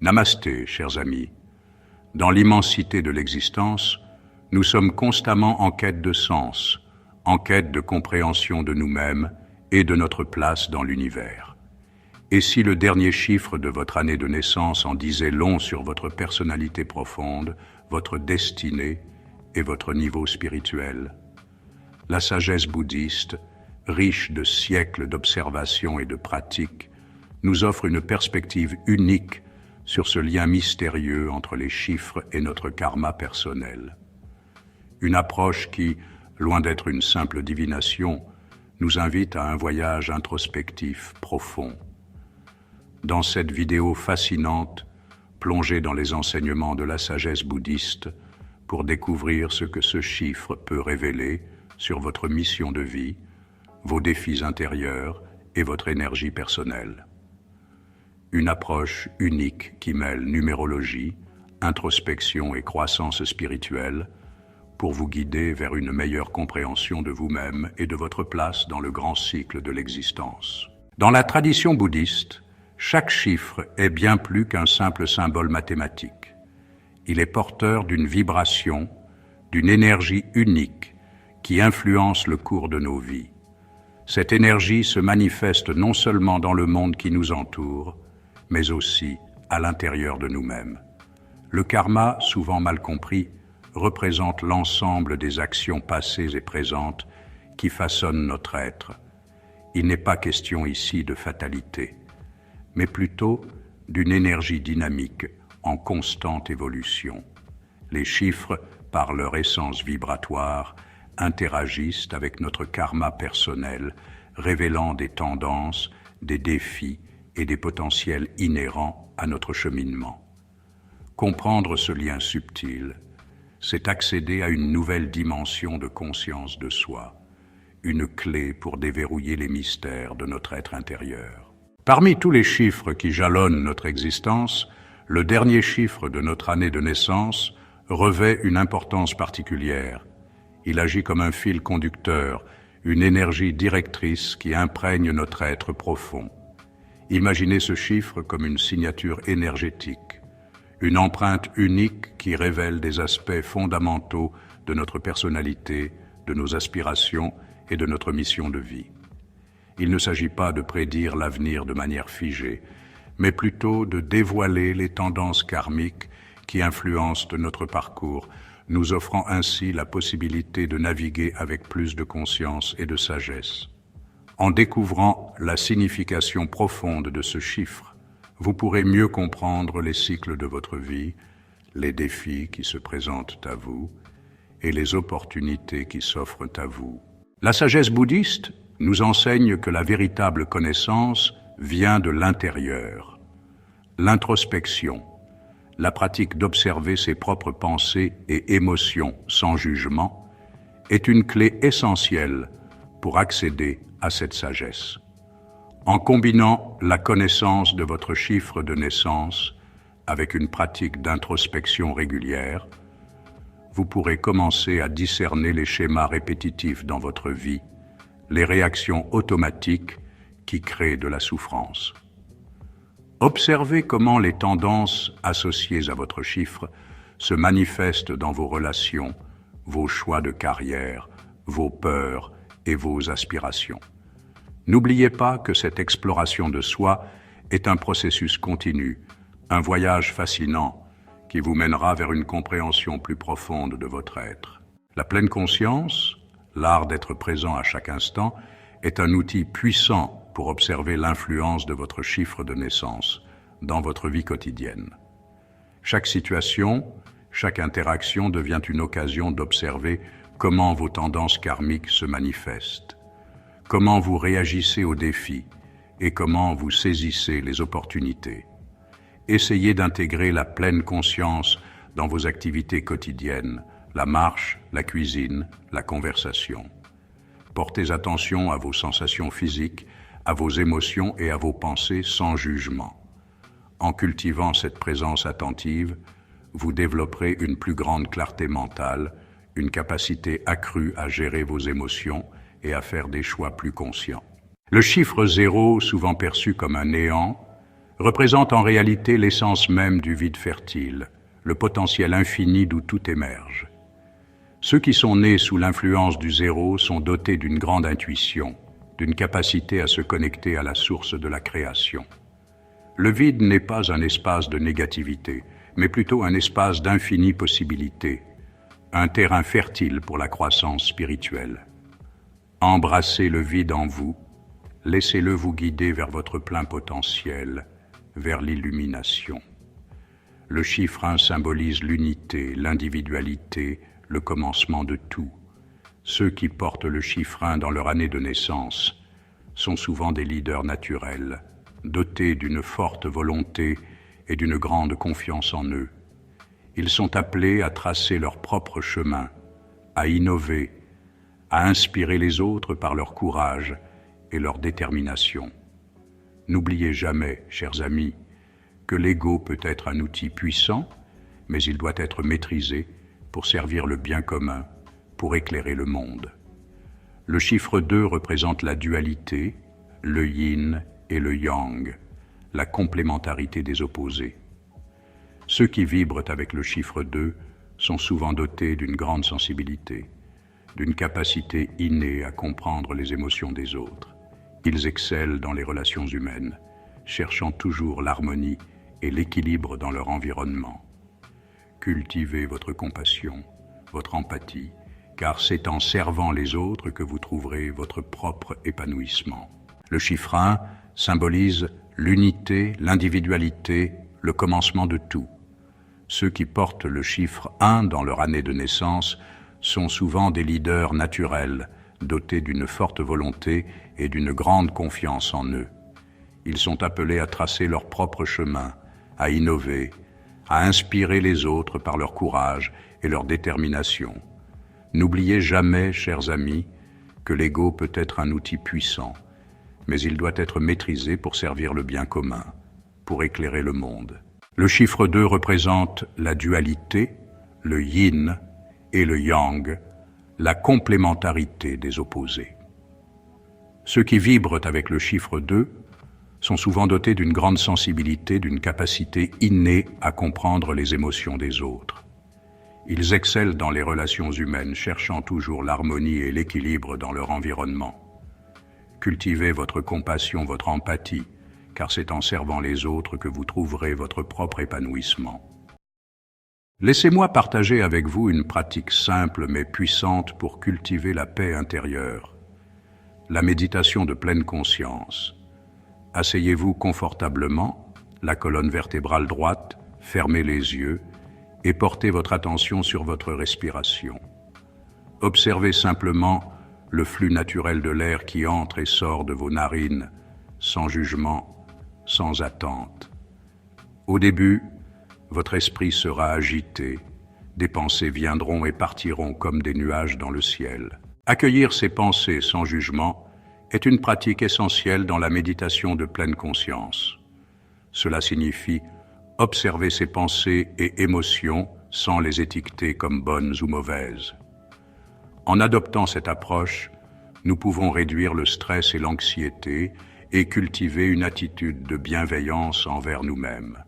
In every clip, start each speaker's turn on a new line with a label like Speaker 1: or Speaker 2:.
Speaker 1: Namasté, chers amis. Dans l'immensité de l'existence, nous sommes constamment en quête de sens, en quête de compréhension de nous-mêmes et de notre place dans l'univers. Et si le dernier chiffre de votre année de naissance en disait long sur votre personnalité profonde, votre destinée et votre niveau spirituel? La sagesse bouddhiste, riche de siècles d'observation et de pratique, nous offre une perspective unique sur ce lien mystérieux entre les chiffres et notre karma personnel. Une approche qui, loin d'être une simple divination, nous invite à un voyage introspectif profond. Dans cette vidéo fascinante, plongez dans les enseignements de la sagesse bouddhiste pour découvrir ce que ce chiffre peut révéler sur votre mission de vie, vos défis intérieurs et votre énergie personnelle. Une approche unique qui mêle numérologie, introspection et croissance spirituelle pour vous guider vers une meilleure compréhension de vous-même et de votre place dans le grand cycle de l'existence. Dans la tradition bouddhiste, chaque chiffre est bien plus qu'un simple symbole mathématique. Il est porteur d'une vibration, d'une énergie unique qui influence le cours de nos vies. Cette énergie se manifeste non seulement dans le monde qui nous entoure, mais aussi à l'intérieur de nous-mêmes. Le karma, souvent mal compris, représente l'ensemble des actions passées et présentes qui façonnent notre être. Il n'est pas question ici de fatalité, mais plutôt d'une énergie dynamique en constante évolution. Les chiffres, par leur essence vibratoire, interagissent avec notre karma personnel, révélant des tendances, des défis et des potentiels inhérents à notre cheminement. Comprendre ce lien subtil, c'est accéder à une nouvelle dimension de conscience de soi, une clé pour déverrouiller les mystères de notre être intérieur. Parmi tous les chiffres qui jalonnent notre existence, le dernier chiffre de notre année de naissance revêt une importance particulière. Il agit comme un fil conducteur, une énergie directrice qui imprègne notre être profond. Imaginez ce chiffre comme une signature énergétique, une empreinte unique qui révèle des aspects fondamentaux de notre personnalité, de nos aspirations et de notre mission de vie. Il ne s'agit pas de prédire l'avenir de manière figée, mais plutôt de dévoiler les tendances karmiques qui influencent notre parcours, nous offrant ainsi la possibilité de naviguer avec plus de conscience et de sagesse. En découvrant la signification profonde de ce chiffre, vous pourrez mieux comprendre les cycles de votre vie, les défis qui se présentent à vous et les opportunités qui s'offrent à vous. La sagesse bouddhiste nous enseigne que la véritable connaissance vient de l'intérieur. L'introspection, la pratique d'observer ses propres pensées et émotions sans jugement, est une clé essentielle pour accéder à cette sagesse. En combinant la connaissance de votre chiffre de naissance avec une pratique d'introspection régulière, vous pourrez commencer à discerner les schémas répétitifs dans votre vie, les réactions automatiques qui créent de la souffrance. Observez comment les tendances associées à votre chiffre se manifestent dans vos relations, vos choix de carrière, vos peurs et vos aspirations. N'oubliez pas que cette exploration de soi est un processus continu, un voyage fascinant qui vous mènera vers une compréhension plus profonde de votre être. La pleine conscience, l'art d'être présent à chaque instant, est un outil puissant pour observer l'influence de votre chiffre de naissance dans votre vie quotidienne. Chaque situation, chaque interaction devient une occasion d'observer comment vos tendances karmiques se manifestent, comment vous réagissez aux défis et comment vous saisissez les opportunités. Essayez d'intégrer la pleine conscience dans vos activités quotidiennes, la marche, la cuisine, la conversation. Portez attention à vos sensations physiques, à vos émotions et à vos pensées sans jugement. En cultivant cette présence attentive, vous développerez une plus grande clarté mentale, une capacité accrue à gérer vos émotions et à faire des choix plus conscients. Le chiffre 0, souvent perçu comme un néant, représente en réalité l'essence même du vide fertile, le potentiel infini d'où tout émerge. Ceux qui sont nés sous l'influence du zéro sont dotés d'une grande intuition, d'une capacité à se connecter à la source de la création. Le vide n'est pas un espace de négativité, mais plutôt un espace d'infinies possibilités, un terrain fertile pour la croissance spirituelle. Embrassez le vide en vous, laissez-le vous guider vers votre plein potentiel, vers l'illumination. Le chiffre 1 symbolise l'unité, l'individualité, le commencement de tout. Ceux qui portent le chiffre 1 dans leur année de naissance sont souvent des leaders naturels, dotés d'une forte volonté et d'une grande confiance en eux. Ils sont appelés à tracer leur propre chemin, à innover, à inspirer les autres par leur courage et leur détermination. N'oubliez jamais, chers amis, que l'ego peut être un outil puissant, mais il doit être maîtrisé pour servir le bien commun, pour éclairer le monde. Le chiffre 2 représente la dualité, le yin et le yang, la complémentarité des opposés. Ceux qui vibrent avec le chiffre 2 sont souvent dotés d'une grande sensibilité, d'une capacité innée à comprendre les émotions des autres. Ils excellent dans les relations humaines, cherchant toujours l'harmonie et l'équilibre dans leur environnement. Cultivez votre compassion, votre empathie, car c'est en servant les autres que vous trouverez votre propre épanouissement. Le chiffre 1 symbolise l'unité, l'individualité, le commencement de tout. Ceux qui portent le chiffre 1 dans leur année de naissance sont souvent des leaders naturels, dotés d'une forte volonté et d'une grande confiance en eux. Ils sont appelés à tracer leur propre chemin, à innover, à inspirer les autres par leur courage et leur détermination. N'oubliez jamais, chers amis, que l'ego peut être un outil puissant, mais il doit être maîtrisé pour servir le bien commun, pour éclairer le monde. Le chiffre 2 représente la dualité, le yin et le yang, la complémentarité des opposés. Ceux qui vibrent avec le chiffre 2 sont souvent dotés d'une grande sensibilité, d'une capacité innée à comprendre les émotions des autres. Ils excellent dans les relations humaines, cherchant toujours l'harmonie et l'équilibre dans leur environnement. Cultivez votre compassion, votre empathie, car c'est en servant les autres que vous trouverez votre propre épanouissement. Laissez-moi partager avec vous une pratique simple mais puissante pour cultiver la paix intérieure. La méditation de pleine conscience. Asseyez-vous confortablement, la colonne vertébrale droite, fermez les yeux et portez votre attention sur votre respiration. Observez simplement le flux naturel de l'air qui entre et sort de vos narines, sans jugement, sans attente. Au début, votre esprit sera agité, des pensées viendront et partiront comme des nuages dans le ciel. Accueillir ces pensées sans jugement est une pratique essentielle dans la méditation de pleine conscience. Cela signifie observer ses pensées et émotions sans les étiqueter comme bonnes ou mauvaises. En adoptant cette approche, nous pouvons réduire le stress et l'anxiété et cultiver une attitude de bienveillance envers nous-mêmes.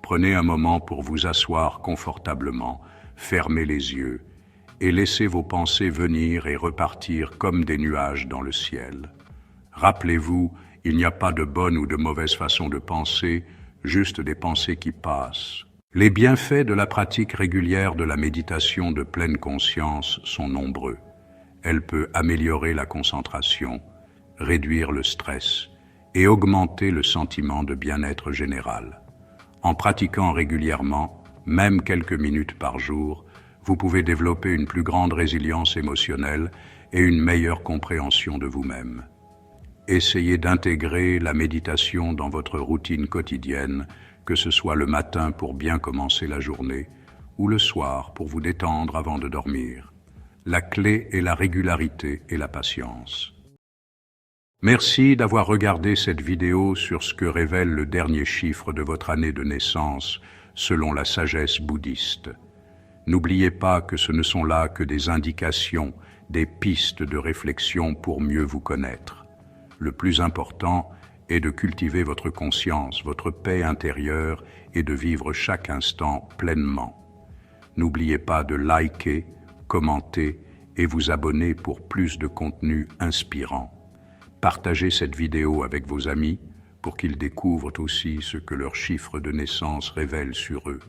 Speaker 1: Prenez un moment pour vous asseoir confortablement, fermez les yeux et laissez vos pensées venir et repartir comme des nuages dans le ciel. Rappelez-vous, il n'y a pas de bonne ou de mauvaise façon de penser, juste des pensées qui passent. Les bienfaits de la pratique régulière de la méditation de pleine conscience sont nombreux. Elle peut améliorer la concentration, réduire le stress et augmenter le sentiment de bien-être général. En pratiquant régulièrement, même quelques minutes par jour, vous pouvez développer une plus grande résilience émotionnelle et une meilleure compréhension de vous-même. Essayez d'intégrer la méditation dans votre routine quotidienne, que ce soit le matin pour bien commencer la journée ou le soir pour vous détendre avant de dormir. La clé est la régularité et la patience. Merci d'avoir regardé cette vidéo sur ce que révèle le dernier chiffre de votre année de naissance selon la sagesse bouddhiste. N'oubliez pas que ce ne sont là que des indications, des pistes de réflexion pour mieux vous connaître. Le plus important est de cultiver votre conscience, votre paix intérieure et de vivre chaque instant pleinement. N'oubliez pas de liker, commenter et vous abonner pour plus de contenu inspirant. Partagez cette vidéo avec vos amis pour qu'ils découvrent aussi ce que leurs chiffres de naissance révèlent sur eux.